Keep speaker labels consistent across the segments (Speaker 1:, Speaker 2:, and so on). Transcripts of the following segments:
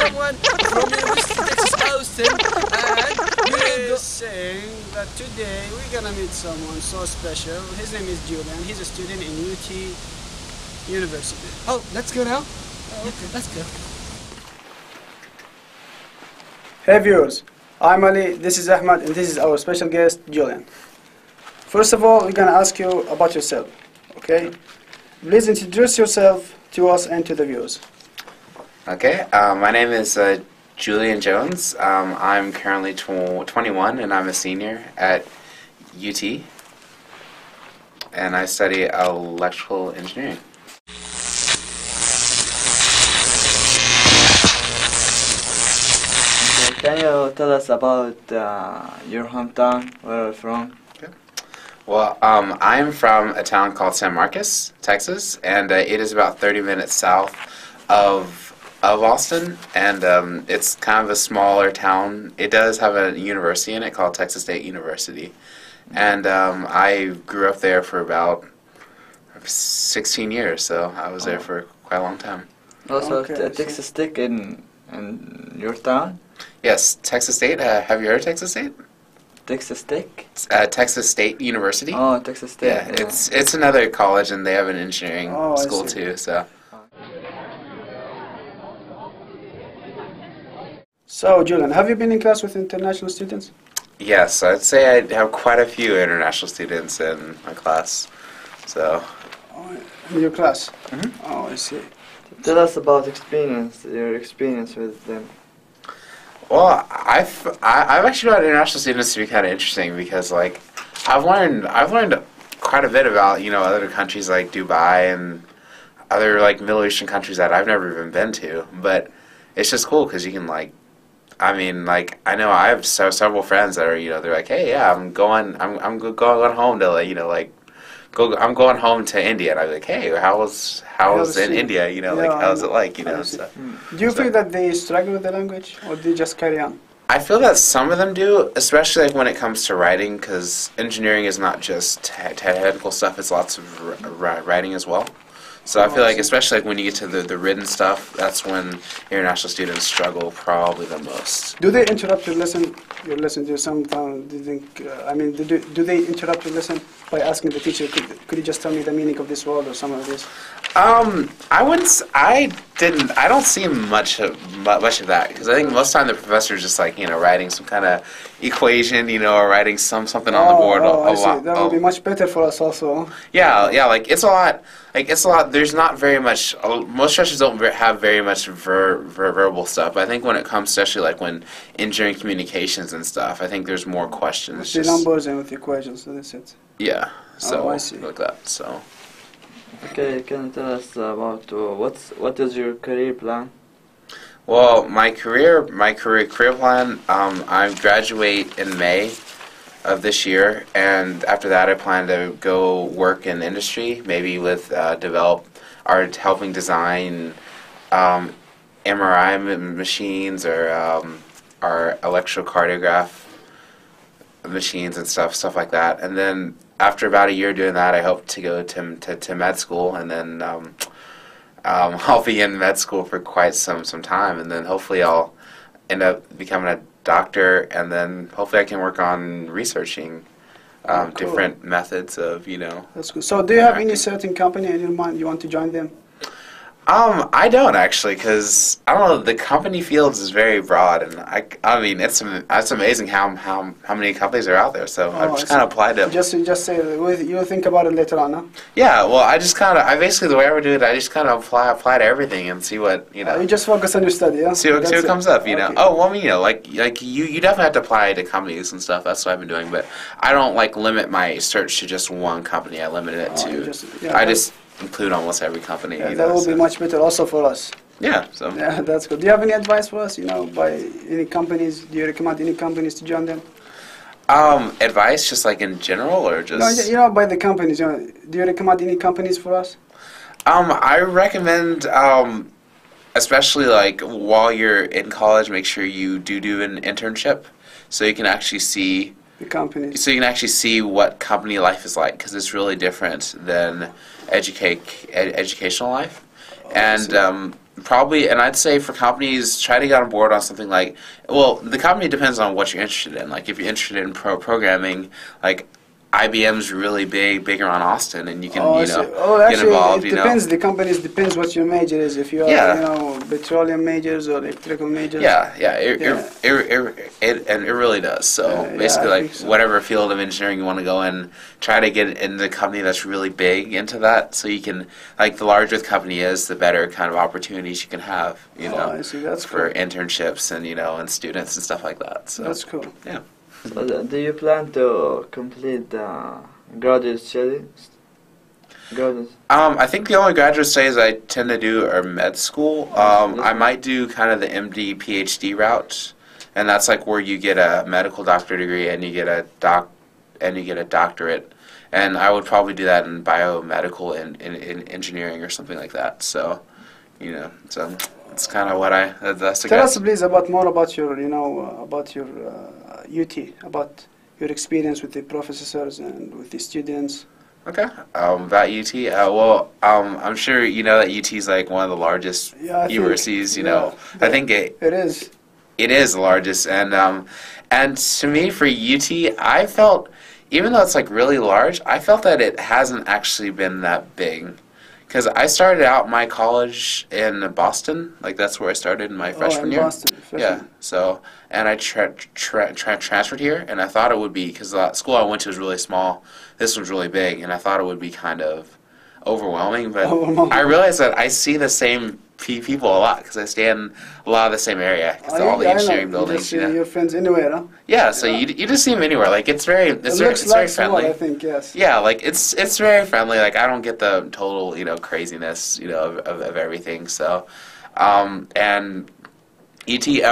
Speaker 1: someone from University of Texas Austin, and
Speaker 2: We're saying that today we're gonna meet someone so special. His name is Julian. He's a student in UT University.
Speaker 1: Oh, let's go now.
Speaker 2: Oh, okay.
Speaker 1: Let's go.
Speaker 2: Hey viewers, I'm Ali, this is Ahmad, and this is our special guest, Julian. First of all, we're gonna ask you about yourself, okay? Please introduce yourself to us and to the viewers.
Speaker 3: Okay, my name is Julian Jones. I'm currently 21 and I'm a senior at UT, and I study electrical engineering.
Speaker 4: Can you tell us about your hometown, where you're from?
Speaker 3: Well, I'm from a town called San Marcos, Texas, and it is about 30 minutes south of Austin, and it's kind of a smaller town. It does have a university in it called Texas State University, and I grew up there for about 16 years, so I was there for quite a long time.
Speaker 4: Also,
Speaker 2: Okay,
Speaker 4: Texas Tech in your town?
Speaker 3: Yes, Texas State. Have you heard of Texas State?
Speaker 4: Texas Tech?
Speaker 3: It's, Texas State University.
Speaker 4: Oh, Texas Tech.
Speaker 3: Yeah, it's another college, and they have an engineering
Speaker 2: Oh, I
Speaker 3: school
Speaker 2: see.
Speaker 3: too. So.
Speaker 2: So, Julian, have you been in class with international students?
Speaker 3: Yes, I'd say I have quite a few international students in my class. So,
Speaker 2: Oh, in your class?
Speaker 3: Mhm.
Speaker 2: Oh, I see.
Speaker 4: Tell us about your experience with them.
Speaker 3: well, I've actually found international students to be kind of interesting because like I've learned quite a bit about other countries like Dubai and other like Middle Eastern countries that I've never even been to. But it's just cool because you can like. I mean, like I know I have several friends that are, they're like, hey, yeah, I'm going home to I'm going home to India, and I'm like, hey, how's in India, like how's it like,
Speaker 2: I see.
Speaker 3: so.
Speaker 2: Do you
Speaker 3: So-
Speaker 2: feel that they struggle with the language, or they just carry on?
Speaker 3: I feel that some of them do, especially like when it comes to writing, because engineering is not just technical stuff; it's lots of writing as well. So I feel like, especially like when you get to the written stuff, that's when international students struggle probably the most.
Speaker 2: Do they interrupt your lesson? Your lesson? Do sometimes do you think? Do they interrupt your lesson by asking the teacher, could you just tell me the meaning of this word or some of this?
Speaker 3: I wouldn't. I don't see much of that because I think most of the time the professor is just like writing some kind of equation, or writing something on the board.
Speaker 2: I see. That would be much better for us also.
Speaker 3: Yeah. Like it's a lot. There's not very much. Most stretches don't have very much verbal stuff. I think when it comes, especially like when engineering communications and stuff, I think there's more questions.
Speaker 2: With the numbers and with the equations, so that's it.
Speaker 3: Yeah. So
Speaker 2: I see.
Speaker 3: like that. So.
Speaker 4: Okay, can you tell us about what is your career plan?
Speaker 3: Well, my career plan. I graduate in May of this year, and after that, I plan to go work in industry, maybe with helping design MRI machines or our electrocardiograph machines and stuff like that. And then after about a year doing that, I hope to go to med school, and then I'll be in med school for quite some time, and then hopefully I'll end up becoming a doctor, and then hopefully I can work on researching
Speaker 2: Cool.
Speaker 3: different methods of
Speaker 2: That's good. So, do you have any certain company in your mind you want to join them?
Speaker 3: I don't actually, because I don't know. The company fields is very broad, and I mean, it's amazing how many companies are out there. So I've just kind of applied to.
Speaker 2: Just say you think about it later on, huh?
Speaker 3: Yeah, well, I basically the way I would do it, I just kind of apply to everything and see what
Speaker 2: You just focus on your study, yeah.
Speaker 3: See what
Speaker 2: That's it.
Speaker 3: comes up,
Speaker 2: Okay.
Speaker 3: Oh, well, I mean, like you definitely have to apply to companies and stuff. That's what I've been doing, but I don't limit my search to just one company. I limit it
Speaker 2: Oh, you
Speaker 3: to.
Speaker 2: yeah,
Speaker 3: I
Speaker 2: that-
Speaker 3: just include almost every company.
Speaker 2: Yeah, that will be much better also for us.
Speaker 3: Yeah. So.
Speaker 2: Yeah, that's good. Do you have any advice for us? By any companies? Do you recommend any companies to join them?
Speaker 3: Advice, just like in general, or just.
Speaker 2: No, by the companies. Do you recommend any companies for us?
Speaker 3: I recommend, especially like while you're in college, make sure you do an internship, so you can actually see.
Speaker 2: The companies.
Speaker 3: So you can actually see what company life is like, because it's really different than educational life. And probably, and I'd say for companies, try to get on board on something like, well, the company depends on what you're interested in. Like, if you're interested in programming, like, IBM's really big around Austin, and you can,
Speaker 2: Oh,
Speaker 3: you
Speaker 2: so,
Speaker 3: know,
Speaker 2: oh,
Speaker 3: get
Speaker 2: actually,
Speaker 3: involved,
Speaker 2: it
Speaker 3: you know.
Speaker 2: depends. The companies depends what your major is. If you are,
Speaker 3: Yeah.
Speaker 2: you know, petroleum majors or electrical majors.
Speaker 3: Yeah,
Speaker 2: Yeah.
Speaker 3: it really does. So
Speaker 2: Yeah,
Speaker 3: basically,
Speaker 2: I
Speaker 3: like
Speaker 2: think so.
Speaker 3: whatever field of engineering you want to go in, try to get into a company that's really big into that. So you can, like, the larger the company is, the better kind of opportunities you can have. You
Speaker 2: Oh,
Speaker 3: know,
Speaker 2: I see. That's
Speaker 3: for
Speaker 2: cool.
Speaker 3: internships and and students and stuff like that. So
Speaker 2: That's cool.
Speaker 3: yeah.
Speaker 4: So, do you plan to complete the graduate studies? Graduate.
Speaker 3: I think the only graduate studies I tend to do are med school. I might do kind of the MD, PhD route, and that's like where you get a medical doctor degree and you get a doctorate. And I would probably do that in biomedical and in engineering or something like that. So, so it's kind of what that's the
Speaker 2: Tell
Speaker 3: guess.
Speaker 2: us, please, about more about your, about your UT, about your experience with the professors and with the students.
Speaker 3: Okay. About UT. I'm sure you know that UT is like one of the largest
Speaker 2: Yeah, I think,
Speaker 3: universities.
Speaker 2: yeah,
Speaker 3: I think
Speaker 2: it is.
Speaker 3: it is the largest, and to me for UT, I felt, even though it's like really large, I felt that it hasn't actually been that big. Because I started out my college in Boston, like that's where I started in my freshman
Speaker 2: in
Speaker 3: year.
Speaker 2: Boston, freshman.
Speaker 3: Yeah. So, and I transferred here, and I thought it would be, because the school I went to was really small. This one's really big, and I thought it would be kind of overwhelming. But
Speaker 2: Overwhelming.
Speaker 3: I realized that I see the same people a lot because I stay in a lot of the same area. Because all the
Speaker 2: I know.
Speaker 3: engineering
Speaker 2: You
Speaker 3: buildings.
Speaker 2: just see your friends anywhere, huh?
Speaker 3: Yeah. So you just see them anywhere. Like it's very
Speaker 2: It looks
Speaker 3: very
Speaker 2: like small,
Speaker 3: friendly.
Speaker 2: I think, yes.
Speaker 3: Yeah, like it's very friendly. Like I don't get the total, craziness, of everything. So, and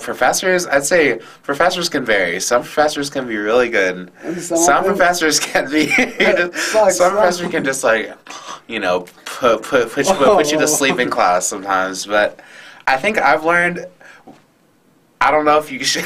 Speaker 3: professors, I'd say professors can vary. Some professors can be really good.
Speaker 2: And
Speaker 3: Some professors can be. Some professors can just like, put you to sleep in class sometimes. But I think I've learned. I don't know if you should.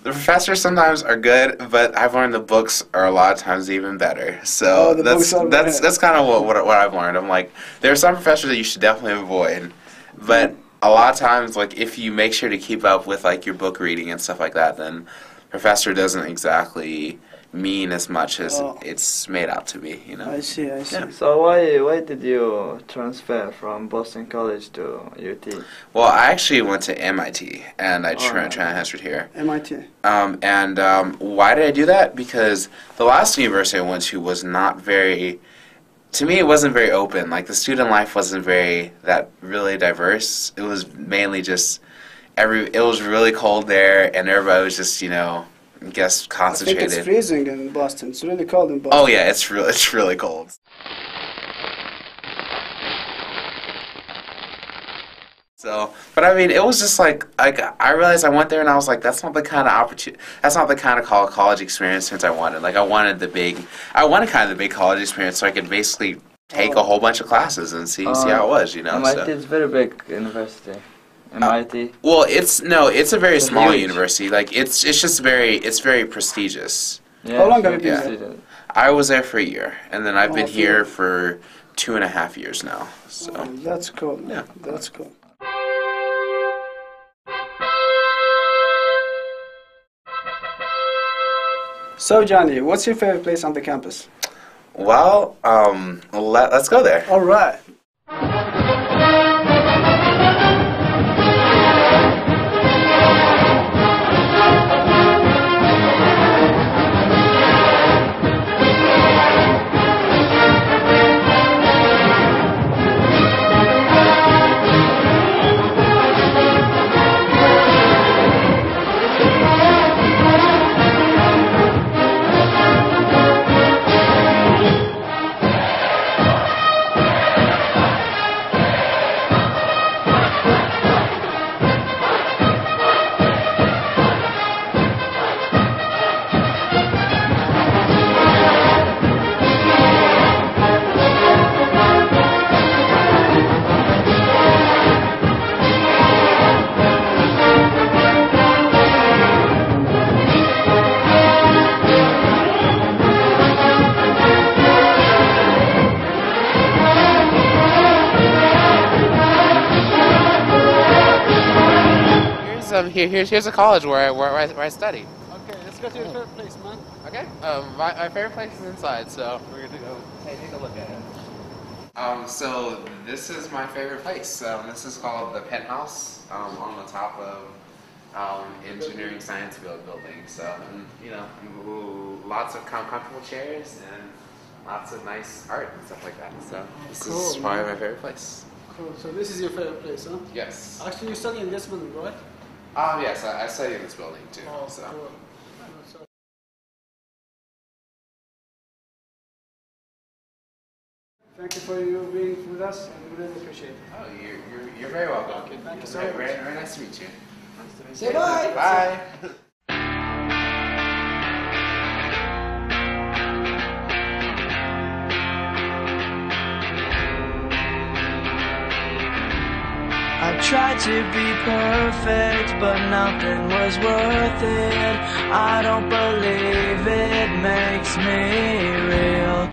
Speaker 3: The professors sometimes are good, but I've learned the books are a lot of times even better. So
Speaker 2: The books are better.
Speaker 3: that's kind of what I've learned. I'm like, there are some professors that you should definitely avoid, but a lot of times, like if you make sure to keep up with like your book reading and stuff like that, then professor doesn't exactly mean as much as it's made out to be.
Speaker 2: I see.
Speaker 3: Yeah.
Speaker 4: So why did you transfer from Boston College to UT?
Speaker 3: Well, I actually went to MIT and I
Speaker 4: Alright.
Speaker 3: transferred here.
Speaker 2: MIT.
Speaker 3: Why did I do that? Because the last university I went to was not very, to me it wasn't very open. Like the student life wasn't really diverse. It was mainly just, it was really cold there and everybody was just, I guess
Speaker 2: I think
Speaker 3: concentrated.
Speaker 2: it's freezing in Boston. It's really cold in Boston.
Speaker 3: Oh yeah, it's really cold. So, but I mean, it was just like I realized I went there and I was like, that's not the kind of college experience I wanted. Like I wanted kind of the big college experience so I could basically take a whole bunch of classes and see how it was,
Speaker 4: MIT
Speaker 3: So.
Speaker 4: is very big university. MIT.
Speaker 3: Well, it's a very
Speaker 4: It's
Speaker 3: small
Speaker 4: huge.
Speaker 3: university. Like it's very prestigious.
Speaker 4: Yeah,
Speaker 2: How long have you
Speaker 4: huge
Speaker 2: been
Speaker 3: there?
Speaker 4: city.
Speaker 3: I was there for a year, and then I've been
Speaker 2: for a
Speaker 3: here
Speaker 2: year.
Speaker 3: for 2.5 years now. So.
Speaker 2: That's cool.
Speaker 3: Yeah.
Speaker 2: That's cool. So, Johnny, what's your favorite place on the campus?
Speaker 3: Well, let's go there.
Speaker 2: All right.
Speaker 3: here's a college where I study.
Speaker 2: Okay, let's go to your favorite place, man.
Speaker 3: Okay. My favorite place is inside, so we're gonna go take a look at it. So this is my favorite place. This is called the Penthouse, on the top of Engineering Science Field building. So, lots of comfortable chairs and lots of nice art and stuff like that. So this is probably my favorite place.
Speaker 2: Cool. So this is your favorite place, huh?
Speaker 3: Yes.
Speaker 2: Actually, you study in this building, right?
Speaker 3: Yes, I study in this building too.
Speaker 2: Oh,
Speaker 3: So.
Speaker 2: cool. Thank you for you being with us, and we really appreciate it.
Speaker 3: Oh, you're very welcome.
Speaker 2: Okay, thank you so
Speaker 3: very,
Speaker 2: much.
Speaker 3: very, very nice to meet you.
Speaker 2: Say bye.
Speaker 3: Bye.
Speaker 5: I tried to be perfect, but nothing was worth it. I don't believe it makes me real.